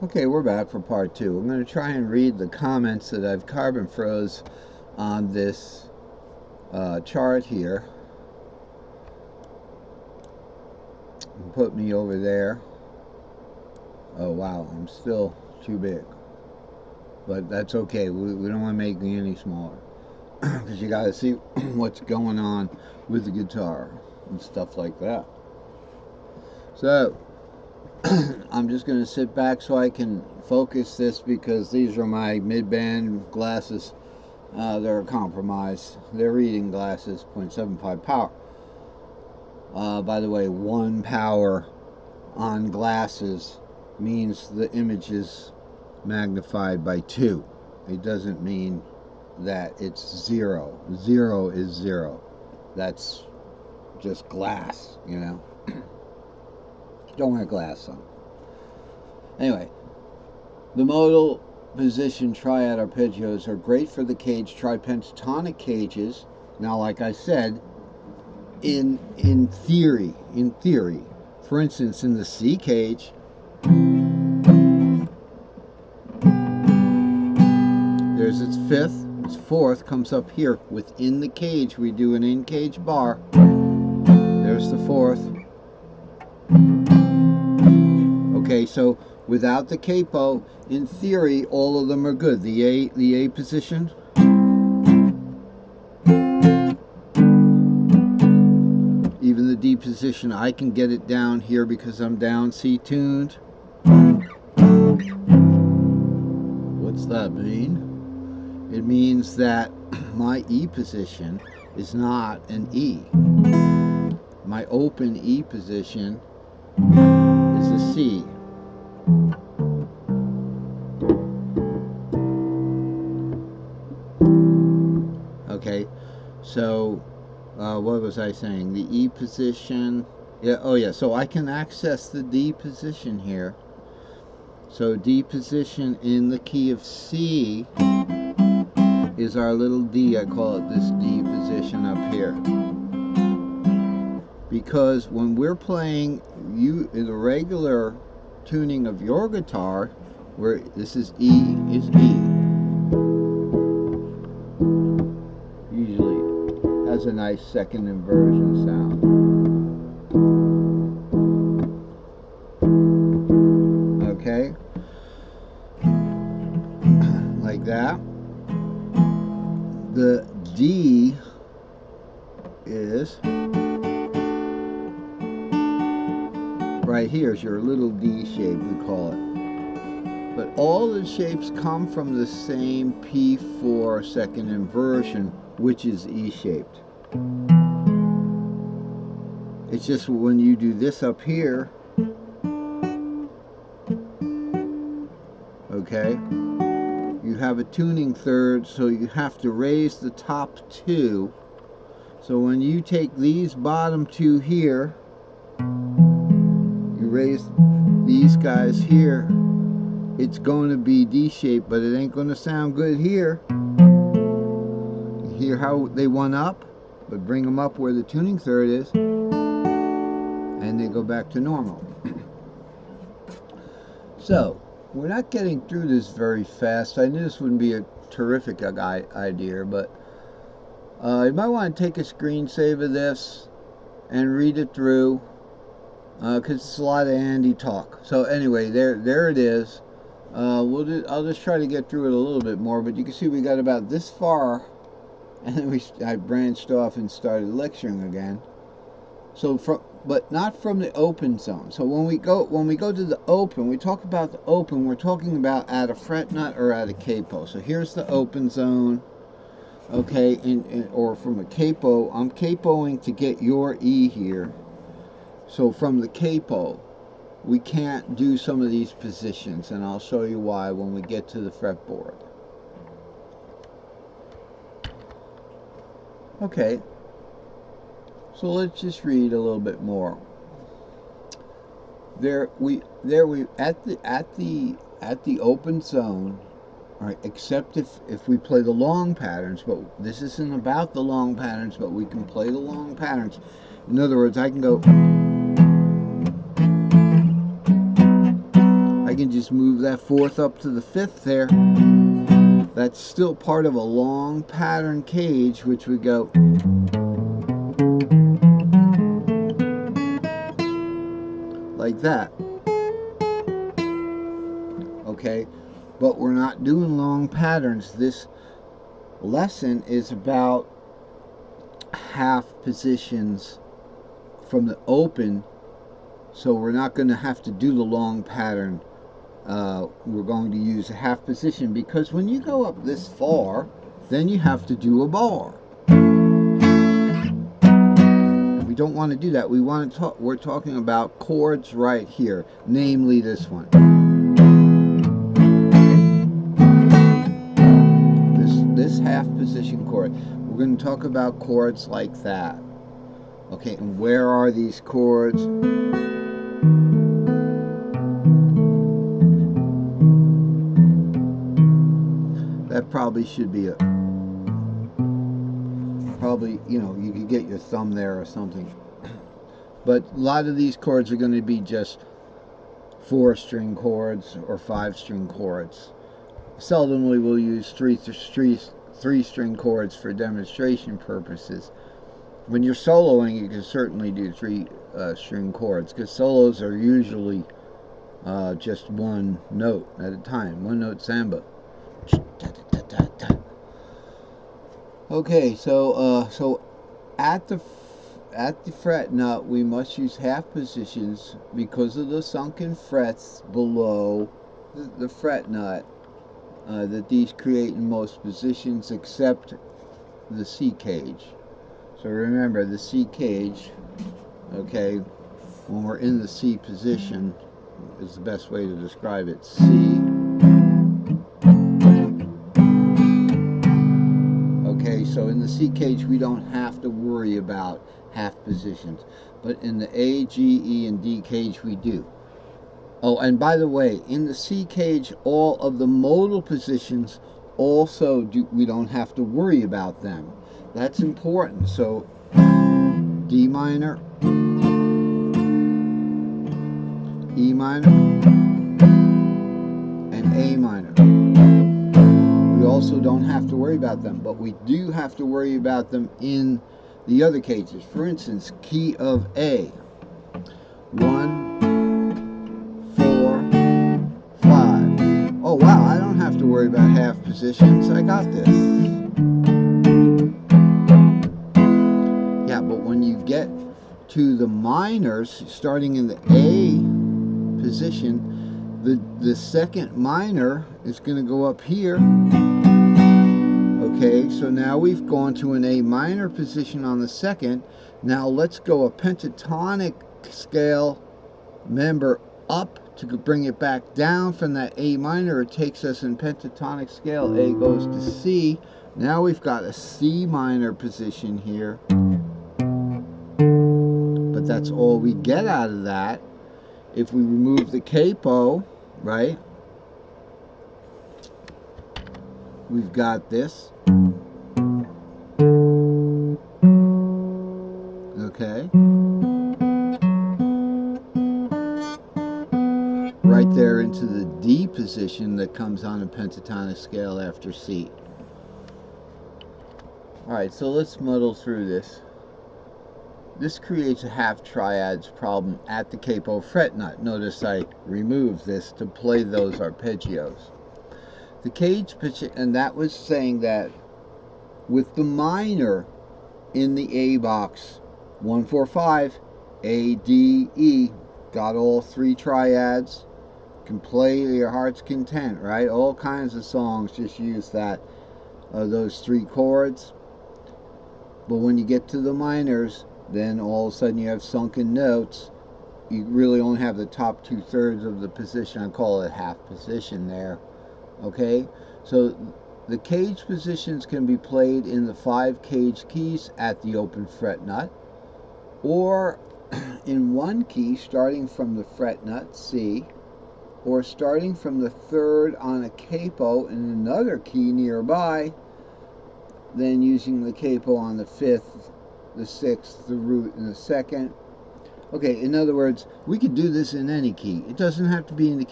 Okay, we're back for part two. I'm going to try and read the comments that I've carbon froze on this chart here. And put me over there. Oh wow, I'm still too big. But that's okay. We don't want to make me any smaller. Because you got to see what's going on with the guitar and stuff like that. So, I'm just going to sit back so I can focus this, because these are my mid-band glasses. They're compromised. They're reading glasses, 0.75 power. By the way, 1 power on glasses means the image is magnified by 2. It doesn't mean that it's 0. 0 is 0. That's just glass, you know. Don't wear glass on. Anyway, the modal position triad arpeggios are great for the CAGED Tri-Pentatonic cages. Now, like I said, in theory, for instance, in the C cage, there's its fifth, its fourth comes up here. Within the cage, we do an in-cage bar. There's the fourth. Okay, so without the capo, in theory, all of them are good. The A position, even the D position, I can get it down here because I'm down C tuned. What's that mean? It means that my E position is not an E. My open E position is a C. Okay, so what was I saying? The E position, yeah, oh yeah, so I can access the D position here. So D position in the key of C is our little D. I call it this D position up here. Because when we're playing the regular tuning of your guitar, where this is E, is E. Usually has a nice second inversion sound. Okay? Like that. The D is right here, is your little D shape, we call it. But all the shapes come from the same P4 second inversion, which is E-shaped. It's just when you do this up here, okay, you have a tuning third, so you have to raise the top 2. So when you take these bottom 2 here, you raise these guys here, it's going to be D-shaped, but it ain't going to sound good here. You hear how they one up, but bring them up where the tuning third is, and they go back to normal. So, we're not getting through this very fast. I knew this wouldn't be a terrific idea, but you might want to take a screensaver of this and read it through, because it's a lot of Andy talk. So anyway, there it is. I'll just try to get through it a little bit more, but you can see we got about this far, and then I branched off and started lecturing again. So but not from the open zone. So when we go to the open, we talk about the open, we're talking about at a fretnut or at a capo. So here's the open zone, okay, or from a capo. I'm capoing to get your E here. So from the capo, we can't do some of these positions, and I'll show you why when we get to the fretboard. Okay, so let's just read a little bit more. At the open zone, all right, except if we play the long patterns, but this isn't about the long patterns, but we can play the long patterns. In other words, I can just move that fourth up to the fifth there. That's still part of a long pattern cage, which would go like that. Okay, but we're not doing long patterns. This lesson is about half positions from the open, so we're not going to have to do the long pattern. We're going to use a half position, because when you go up this far, then you have to do a bar. We don't want to do that. We're talking about chords right here, namely this one. This half position chord. We're going to talk about chords like that. Okay, and where are these chords? That probably should be probably, you know, you could get your thumb there or something. But a lot of these chords are going to be just 4-string chords or 5-string chords. Seldomly we'll use 3-string chords for demonstration purposes. When you're soloing, you can certainly do 3-string chords, because solos are usually just one note at a time, one note samba. Okay, so at the fret nut we must use half positions because of the sunken frets below the fret nut that these create in most positions except the C cage. So remember, the C cage, okay, when we're in the C position is the best way to describe it. C, okay, so in the C cage we don't have to worry about half positions, but in the A, G, E, and D cage we do. Oh, and by the way, in the C cage, all of the modal positions also we don't have to worry about them. That's important. So D minor, E minor, and A minor. We also don't have to worry about them, but we do have to worry about them in the other cages. For instance, key of A, 1, 4, 5. Oh wow, I don't have to worry about half positions. I got this. Yeah, but when you get to the minors, starting in the A position, the second minor is going to go up here. Okay, so now we've gone to an A minor position on the second. Now let's go a pentatonic scale member up to bring it back down from that A minor. It takes us in pentatonic scale. A goes to C. Now we've got a C minor position here. But that's all we get out of that. If we remove the capo, right, we've got this. Okay. Right there into the D position that comes on a pentatonic scale after C. Alright, so let's muddle through this. This creates a half-triads problem at the capo fret nut. Notice I removed this to play those arpeggios. The cage pitch, and that was saying that with the minor in the A box, 1, 4, 5, A, D, E, got all 3 triads, can play your heart's content, right? All kinds of songs just use those 3 chords. But when you get to the minors, then all of a sudden you have sunken notes. You really only have the top 2/3 of the position. I call it half position there. Okay, so the cage positions can be played in the 5 cage keys at the open fret nut, or in one key starting from the fret nut C, or starting from the 3rd on a capo in another key nearby, then using the capo on the 5th, the 6th, the root, and the 2nd. Okay, in other words, we could do this in any key. It doesn't have to be in the key